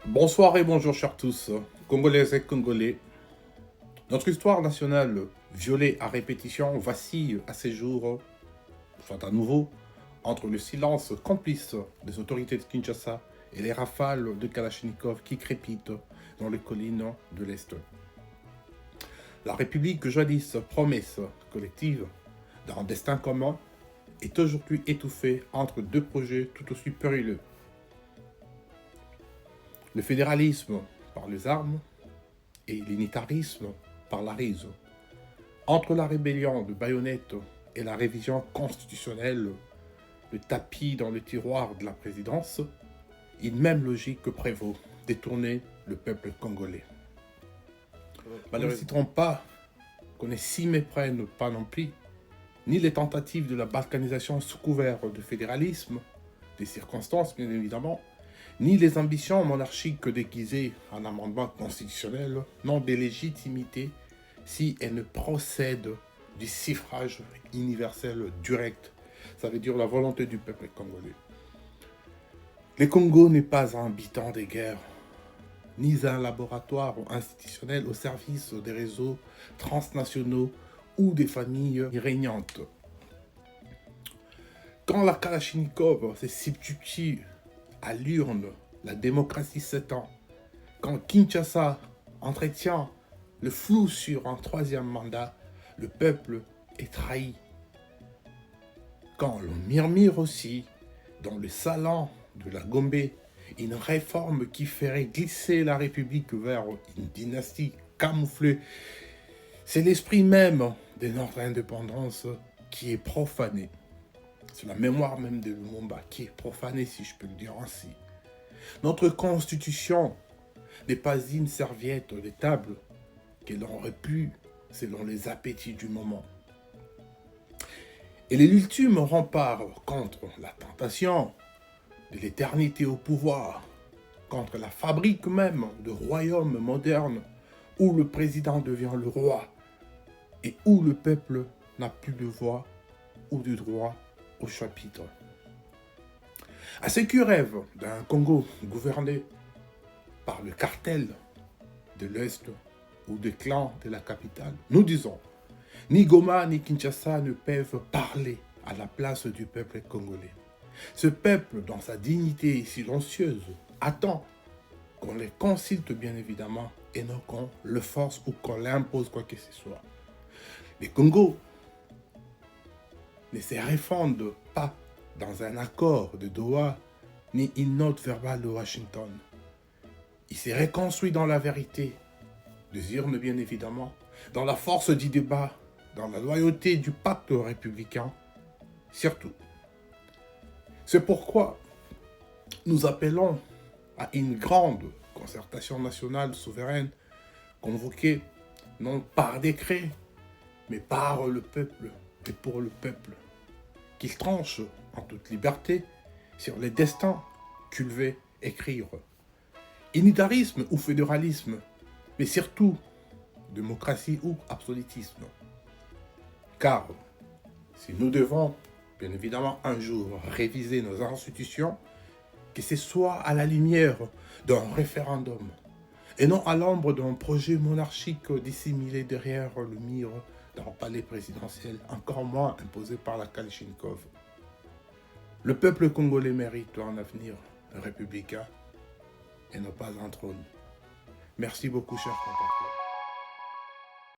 Bonsoir et bonjour chers tous, Congolaises et Congolais. Notre histoire nationale, violée à répétition, vacille à ces jours, soit à nouveau, entre le silence complice des autorités de Kinshasa et les rafales de Kalachnikov qui crépitent dans les collines de l'Est. La République jadis promesse collective d'un destin commun est aujourd'hui étouffée entre deux projets tout aussi périlleux. Le fédéralisme par les armes et l'unitarisme par la rise. Entre la rébellion de baïonnettes et la révision constitutionnelle, le tapis dans le tiroir de la présidence, une même logique prévaut, détourner le peuple congolais. Nous ne citerons pas qu'on ne s'y méprenne pas non plus, ni les tentatives de la balkanisation sous couvert de fédéralisme, des circonstances bien évidemment, ni les ambitions monarchiques déguisées en amendement constitutionnel n'ont des légitimités si elles ne procèdent du suffrage universel direct. Ça veut dire la volonté du peuple congolais. Le Congo n'est pas un habitant des guerres, ni un laboratoire institutionnel au service des réseaux transnationaux ou des familles régnantes. Quand la Kalachnikov se substitue à l'urne, la démocratie s'étend. Quand Kinshasa entretient le flou sur un troisième mandat, le peuple est trahi. Quand l'on murmure aussi dans le salon de la Gombe une réforme qui ferait glisser la République vers une dynastie camouflée, c'est l'esprit même de notre indépendance qui est profané. C'est la mémoire même de Lumumba qui est profanée, si je peux le dire ainsi. Notre constitution n'est pas une serviette de table que l'on aurait pu selon les appétits du moment. Elle est l'ultime rempart contre la tentation de l'éternité au pouvoir, contre la fabrique même de royaumes modernes où le président devient le roi et où le peuple n'a plus de voix ou de droit au chapitre. À ceux qui rêvent d'un Congo gouverné par le cartel de l'Est ou des clans de la capitale, nous disons, ni Goma ni Kinshasa ne peuvent parler à la place du peuple congolais. Ce peuple, dans sa dignité silencieuse, attend qu'on les consulte bien évidemment et non qu'on le force ou qu'on l'impose quoi que ce soit. Les Congos ne se refondent pas dans un accord de Doha ni une note verbale de Washington. Il s'est reconstruit dans la vérité, des urnes bien évidemment, dans la force du débat, dans la loyauté du pacte républicain, surtout. C'est pourquoi nous appelons à une grande concertation nationale souveraine convoquée non par décret, mais par le peuple et pour le peuple, qu'il tranche en toute liberté sur les destins qu'il veut écrire. Unitarisme ou fédéralisme, mais surtout démocratie ou absolutisme. Car si nous devons, bien évidemment, un jour réviser nos institutions, que ce soit à la lumière d'un référendum et non à l'ombre d'un projet monarchique dissimulé derrière le mur d'un palais présidentiel, encore moins imposé par la Kalachnikov. Le peuple congolais mérite un avenir républicain et non pas un trône. Merci beaucoup, chers compatriotes.